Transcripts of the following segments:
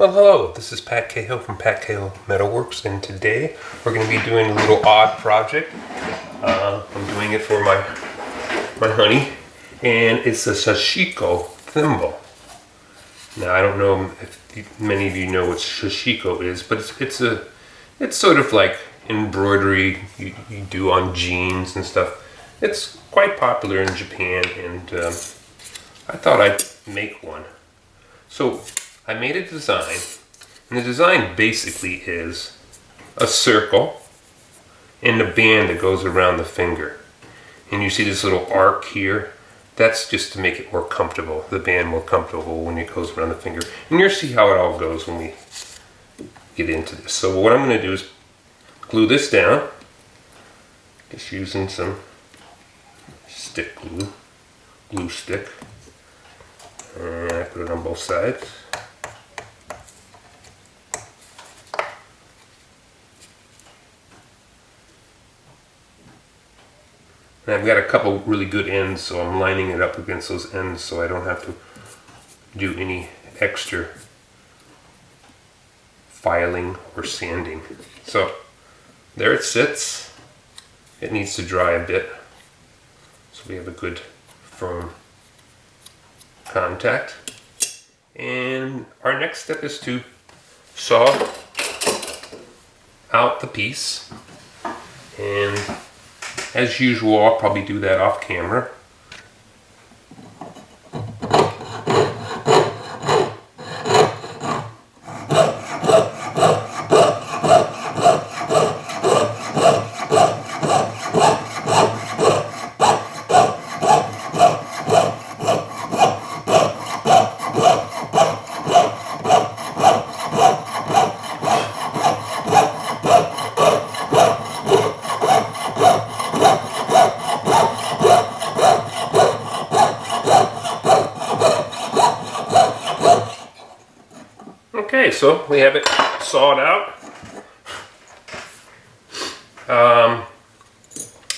Well, hello, this is Pat Cahill from Pat Cahill Metalworks, and today we're going to be doing a little odd project. I'm doing it for my honey, and it's a Sashiko thimble. Now, I don't know if many of you know what Sashiko is, but it's sort of like embroidery you do on jeans and stuff. It's quite popular in Japan, and I thought I'd make one. So I made a design, and the design basically is a circle and a band that goes around the finger. And you see this little arc here? That's just to make it more comfortable, the band more comfortable when it goes around the finger. And you'll see how it all goes when we get into this. So what I'm going to do is glue this down, just using some stick glue stick. And I put it on both sides. And I've got a couple really good ends, so I'm lining it up against those ends so I don't have to do any extra filing or sanding. So there it sits. It needs to dry a bit so we have a good firm contact. And our next step is to saw out the piece, and as usual, I'll probably do that off camera. Okay, so we have it sawed out.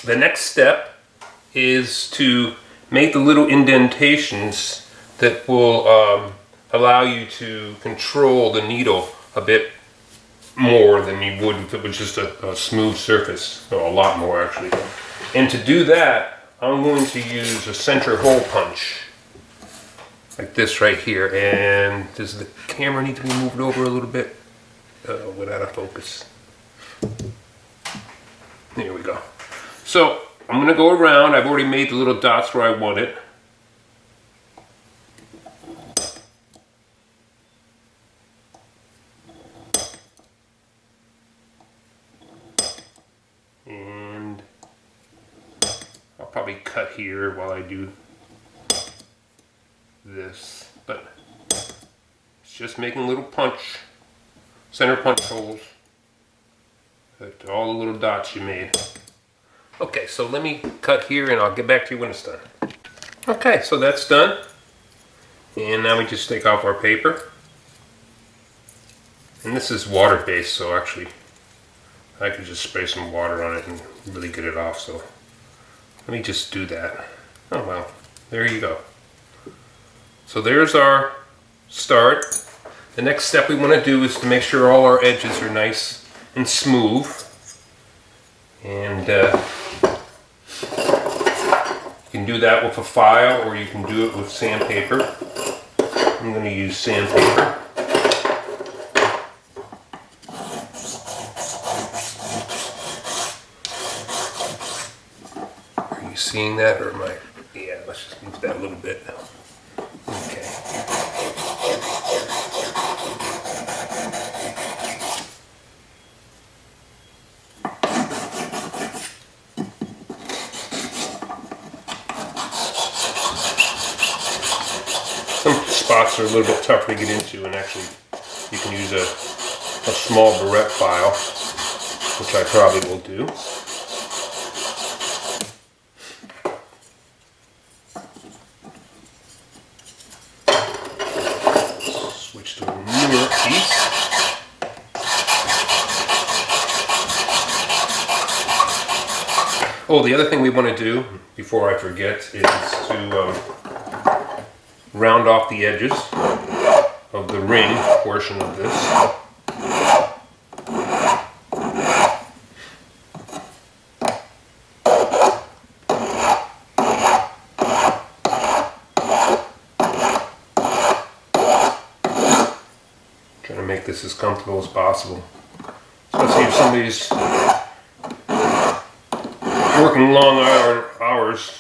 The next step is to make the little indentations that will allow you to control the needle a bit more than you would if it was just a smooth surface, or a lot more actually. And to do that, I'm going to use a center hole punch. Like this right here. And does the camera need to be moved over a little bit? Went out of focus. There we go. So I'm going to go around. I've already made the little dots where I want it. And I'll probably cut here while I do this, but it's just making little center punch holes at all the little dots you made. Okay, so let me cut here and I'll get back to you when it's done. Okay, so that's done. And now we just take off our paper. And this is water-based, so actually I could just spray some water on it and really get it off. So let me just do that. Oh well, there you go. So there's our start. The next step we want to do is to make sure all our edges are nice and smooth. And you can do that with a file, or you can do it with sandpaper. I'm going to use sandpaper. Are you seeing that, or am I? Yeah, let's just move that a little bit. Okay. Some spots are a little bit tougher to get into, and actually you can use a small barrette file, which I probably will do. Switch to a newer piece. Oh, the other thing we want to do before I forget is to round off the edges of the ring portion of this. Trying to make this as comfortable as possible. Especially if somebody's working long hours,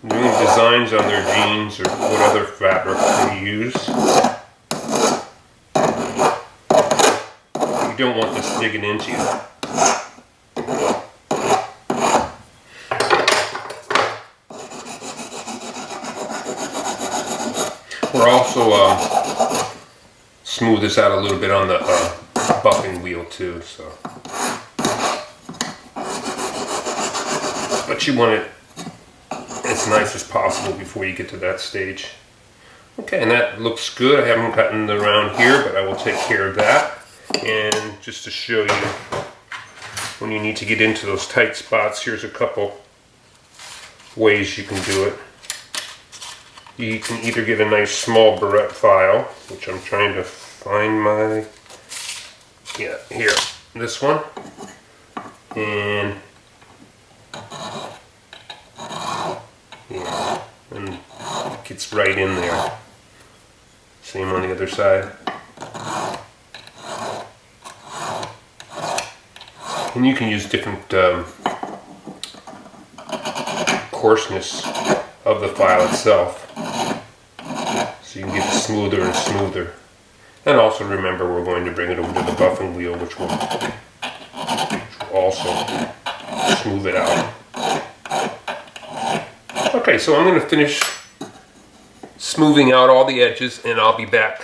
doing designs on their jeans or what other fabric they use. You don't want this digging into you. We're also smooth this out a little bit on the buffing wheel too, so. But you want it as nice as possible before you get to that stage. Okay, and that looks good. I haven't gotten around here, but I will take care of that. And just to show you, when you need to get into those tight spots, here's a couple ways you can do it. You can either get a nice small barrette file, which I'm trying to find my, yeah, here, this one. And yeah, and it gets right in there. Same on the other side. And you can use different coarseness of the file itself, so you can get it smoother and smoother. And also remember, we're going to bring it over to the buffing wheel, which will also smooth it out. Okay, so I'm going to finish smoothing out all the edges, and I'll be back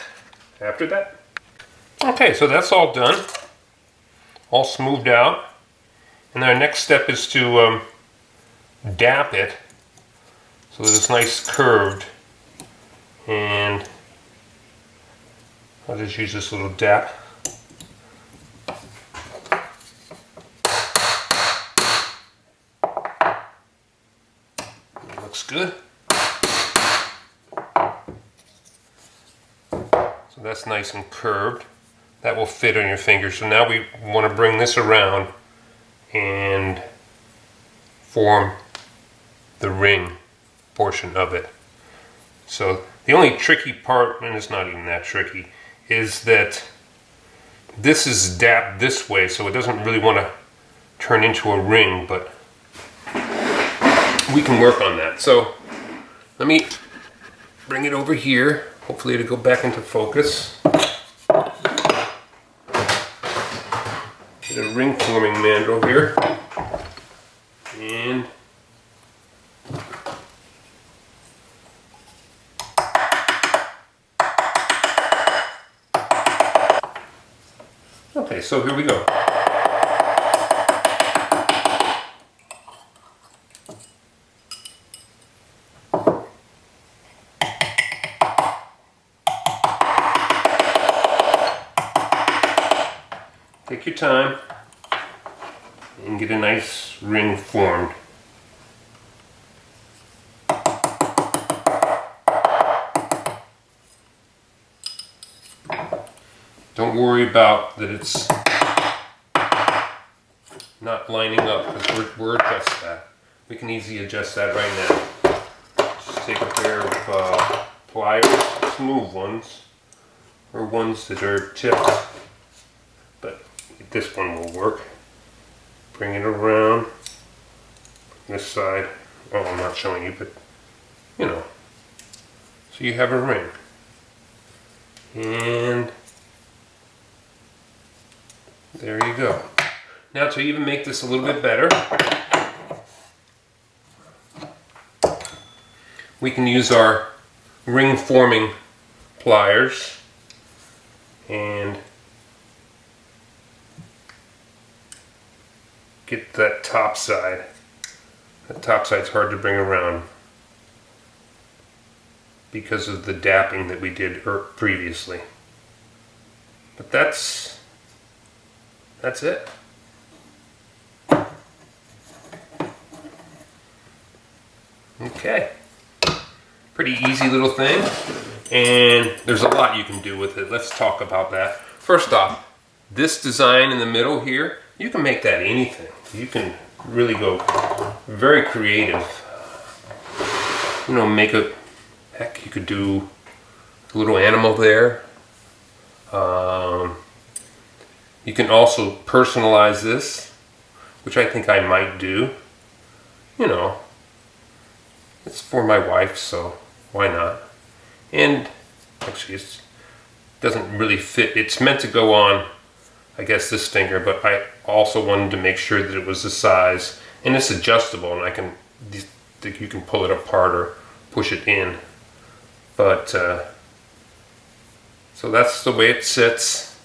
after that. Okay, so that's all done, all smoothed out, and our next step is to dap it so that it's nice curved. And I'll just use this little dap. It looks good. So that's nice and curved. That will fit on your finger. So now we want to bring this around and form the ring portion of it. So the only tricky part, and it's not even that tricky, is that this is dapped this way, so it doesn't really want to turn into a ring, but we can work on that. So let me bring it over here. Hopefully it'll go back into focus. Get a ring forming mandrel here. And okay, so here we go. Take your time and get a nice ring formed. Don't worry about that it's not lining up, because we're adjust that. We can easily adjust that right now. Just take a pair of pliers, smooth ones, or ones that are tipped. But this one will work. Bring it around this side. Oh, I'm not showing you, but you know. So you have a ring. And there you go. Now to even make this a little bit better, we can use our ring forming pliers and get that top side. That top side's hard to bring around because of the dapping that we did previously. But that's it. Okay. Pretty easy little thing, and there's a lot you can do with it. Let's talk about that. First off, this design in the middle here, you can make that anything. You can really go very creative. You know, make a, heck, you could do a little animal there. You can also personalize this, which I think I might do. You know, it's for my wife, so why not? And actually it doesn't really fit. It's meant to go on, I guess, this finger, but I also wanted to make sure that it was the size, and it's adjustable, and I can, you can pull it apart or push it in. But so that's the way it sits.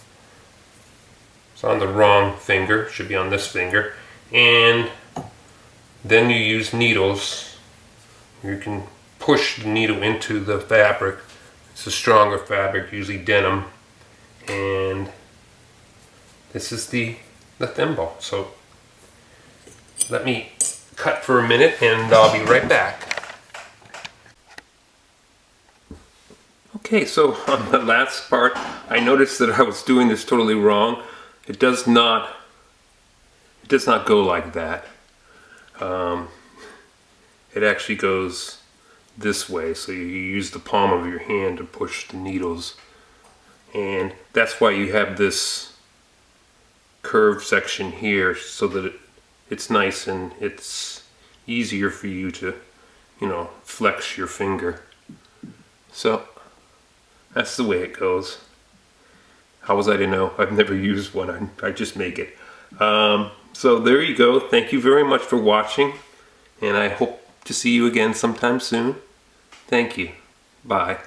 It's on the wrong finger, should be on this finger. And then you use needles. You can push the needle into the fabric. It's a stronger fabric, usually denim. And this is the thimble. So let me cut for a minute and I'll be right back. Okay, so on the last part, I noticed that I was doing this totally wrong. It does not go like that. It actually goes this way, so you use the palm of your hand to push the needles, and that's why you have this curved section here, so that it's nice and it's easier for you to, you know, flex your finger. So that's the way it goes. How was I to know? I've never used one. I just make it. So there you go. Thank you very much for watching, and I hope to see you again sometime soon. Thank you. Bye.